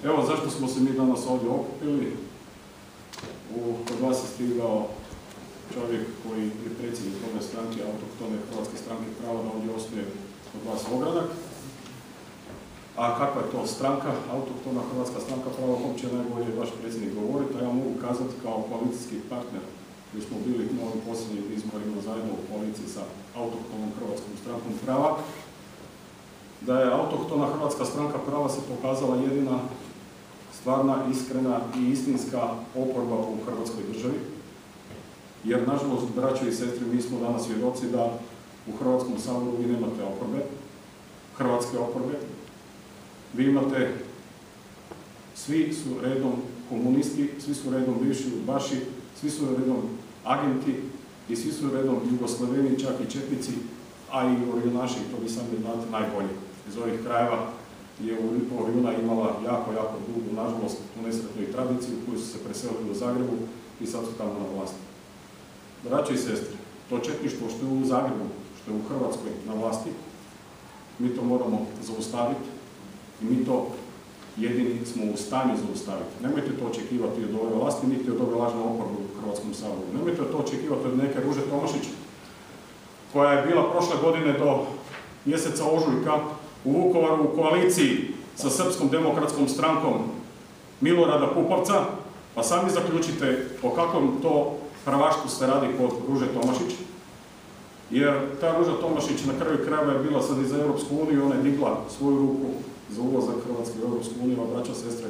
Evo zašto smo se mi danas ovdje okupili. Kod vas je stigao čovjek koji je predsjednik ove stranke, autohtone Hrvatske stranke prava, da ovdje osnuje kod vas ogranak. A kakva je to stranka, autohtona Hrvatska stranka prava, o kom će najbolje vaš predsjednik govoriti, a ja mogu kazati kao koalicijski partner, koji smo bili na ovim posljednjim izborima zajedno u koaliciji sa autohtonom Hrvatskom strankom prava, da je autohtona Hrvatska stranka prava se pokazala jedina stvarna, iskrena i istinska oporba u Hrvatskoj državi. Jer, nažalost, braćo i sestre, mi smo danas svjedoci da u Hrvatskom saboru vi nemate oporbe, hrvatske oporbe. Vi imate, svi su redom komunisti, svi su redom bivši udbaši, svi su redom agenti i svi su redom Jugoslaveni, čak i četnici, a i orionaši, to vi sami znate najbolje. Iz ovih krajeva je Oriona imala jako dugu, nažalost, tu nesretnu i tradiciju koju su se preselili u Zagrebu i sad su tamo na vlasti. Braće i sestre, to četništvo što je u Zagrebu, što je u Hrvatskoj na vlasti, mi to moramo zaustaviti i mi to jedini smo u stanju zaustaviti. Nemojte to očekivati od ove vlasti, niti od ove lažne oporbe u Hrvatskom saboru. Nemojte to očekivati od neke Ruže Tomašić, koja je bila prošle godine do mjeseca ožujka u Vukovaru u koaliciji sa Srpskom demokratskom strankom Milorada Pupovca, pa sami zaključite o kakvom to pravaštvu se radi kod Ruže Tomašić. Jer ta Ruža Tomašić na kraju krajeva je bila sad i za Europsku uniju, ona je digla svoju ruku za ulazak Hrvatske u Europsku uniju, a braća, sestre,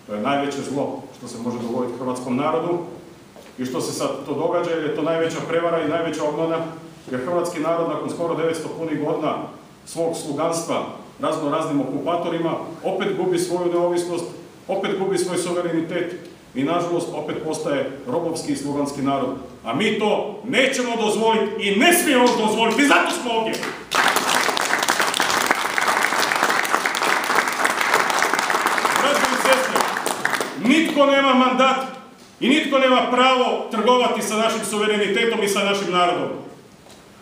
to je najveće zlo što se može dogoditi hrvatskom narodu i što se sad to događa, jer je to najveća prevara i najveća obmana, jer hrvatski narod nakon skoro 900 punih godina svog sluganstva raznim okupatorima opet gubi svoju neovisnost, opet gubi svoj suverenitet i nažalost opet postaje robovski i sluganski narod. A mi to nećemo dozvoliti i ne smijemo dozvoliti, i zato smo ovdje. Braćo i sestre, nitko nema mandat i nitko nema pravo trgovati sa našim suverenitetom i sa našim narodom.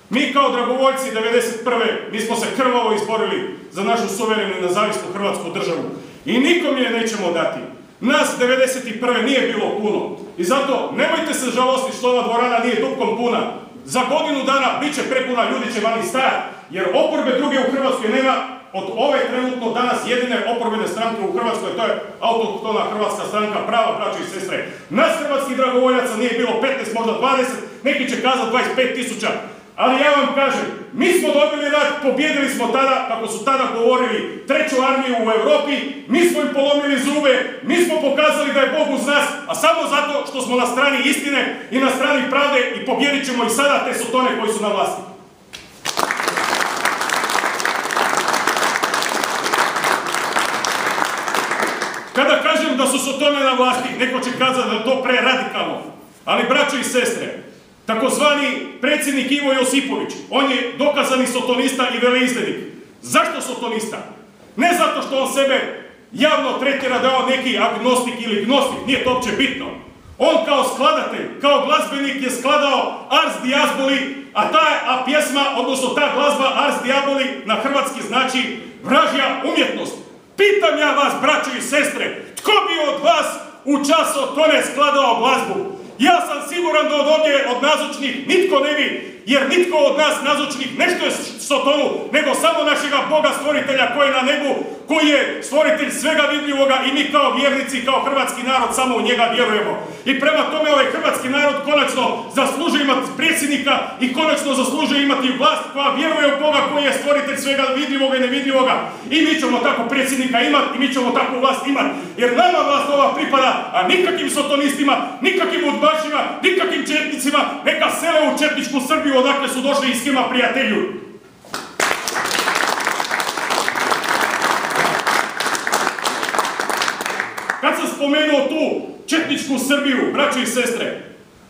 Mi kao dragovoljci 1991. mi smo se krvavo izborili za našu suverenu i nezavisnu Hrvatsku državu i nikom je nećemo dati. Nas 1991. nije bilo puno i zato nemojte se žalostiti što ova dvorana nije dupkom puna. Za godinu dana bit će prepuna, ljudi će vani stajati, jer oporbe druge u Hrvatskoj nema. Od ove trenutno danas jedine oporbene stranke u Hrvatskoj, to je autohtona Hrvatska stranka prava, braćo i sestre. Nas hrvatskih dragovoljaca nije bilo 15, možda 20, neki će kazati 25.000. Ali ja vam kažem, mi smo dobili rat, pobjedili smo tada, kako su tada govorili, treću armiju u Europi, mi smo im polomili zube, mi smo pokazali da je Bog uz nas, a samo zato što smo na strani istine i na strani pravde i pobjedit ćemo i sada te sotone koji su na vlasti. Kada kažem da su sotone na vlasti, neko će kazati da je to preradikalno, ali braćo i sestre, takozvani predsjednik Ivo Josipović, on je dokazani sotonista i veleizdanik. Zašto sotonista? Ne zato što on sebe javno tretira da on neki agnostik ili gnostik, nije to uopće bitno. On kao skladatelj, kao glazbenik je skladao Ars Diaboli, a pjesma, odnosno ta glazba Ars Diaboli na hrvatski znači vražja umjetnost. Pitam ja vas, braćo i sestre, tko bi od vas u čas od tone skladao glazbu? Ja sam siguran da od ovdje, od nazočnih, nitko ne bi, jer nitko od nas nazočnih nešto je sotonu, nego samo našega Boga stvoritelja koji je na nebu, koji je stvoritelj svega vidljivoga i mi kao vjernici, kao hrvatski narod samo u njega vjerujemo. I prema tome ovaj hrvatski narod konačno zaslužuje imati predsjednika i konačno zaslužuje imati vlast koja vjeruje u Boga koji je stvoritelj svega vidljivoga i nevidljivoga. I mi ćemo tako predsjednika imati i mi ćemo takvu vlast imati. Jer nama vlast ova pripada, a nikakvim sotonistima, nikakvim udbašima, nikakvim četnicima, neka sele u četničku Srbiju odakle su došli i s kima prijateljuju. Kad sam spomenuo tu četničku Srbiju, braćo i sestre,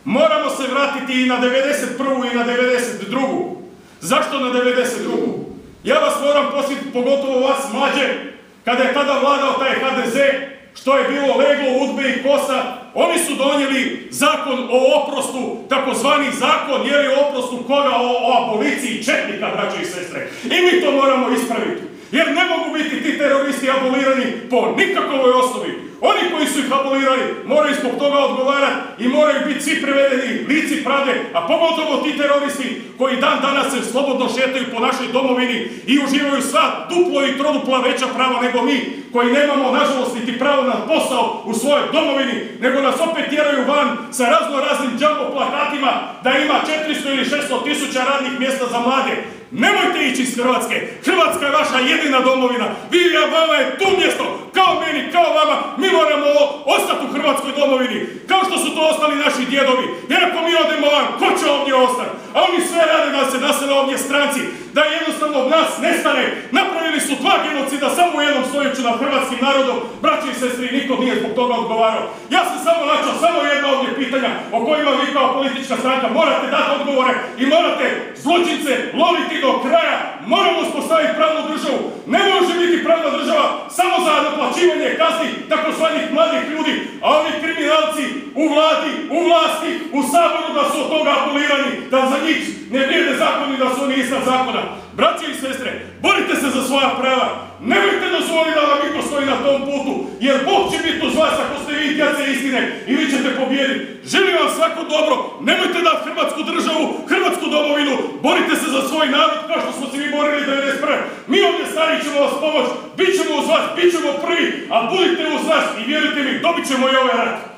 moramo se vratiti i na 91. i na 92. Zašto na 92. Ja vas moram posjetiti, pogotovo vas mlađe, kada je tada vladao taj HDZ, što je bilo leglo, udbe i kosa, oni su donijeli zakon o oprostu, takozvani zakon, je li o oprostu koga, o aboliciji četnika, braćo i sestre. I mi to moramo ispraviti. jer ne mogu biti ti teroristi abolirani po nikakvoj osnovi. Oni koji su ih abolirali moraju zbog toga odgovarati i moraju biti svi prevedeni lici pravde, a pogotovo ti teroristi koji dan danas se slobodno šetaju po našoj domovini i uživaju sva duplo i trodupla veća prava nego mi, koji nemamo nažalost niti pravo na posao u svojoj domovini, nego nas opet tjeraju van sa raznim džambo plakatima da ima 400 ili 600 tisuća radnih mjesta za mlade. Nemojte ići iz Hrvatske. Hrvatska je vaša jedina domovina. Vama je tu mjesto, kao meni, kao vama. Mi moramo ostati u Hrvatskoj domovini, kao što su to ostali naši djedovi. Jer ako mi odemo van, ko će ovdje ostati? A oni sve rade da se nasele ovdje stranci, da jednostavno od nas nestane. Napravili su 2 genocida samo u jednom stoljeću nad hrvatskim narodom. Braći i sestri, niko nije zbog toga odgovarao. Ja sam samo načao samo jedno ovdje pitanja o kojima vi kao politička stranka morate dati odgovore i morate zločince loviti do kraja. Moramo uspostaviti pravnu državu. Ne može biti pravna država samo za naplaćivanje kazni takozvanih mladih ljudi, a ovi kriminalci u vladi, u vlasti, u saboru da su od toga abolirani, da za njih ne vrijede zakoni, da su oni iznad zakona. Braći i sestre, borite se za svoja prava. Nemojte dozvoliti da vam niko stoji na tom putu, jer Bog će biti uz vas ako ste vi djece istine i vi ćete pobijediti. Želim vam svako dobro, nemojte dati Hrvatsku državu, Hrvatsku domovinu, borite se za svoj narod kao što smo se mi borili 1991. Mi ovdje stari ćemo vas pomoći, bit ćemo uz vas, bit ćemo prvi, a budite uz nas i vjerujte mi, dobit ćemo i ovaj rat.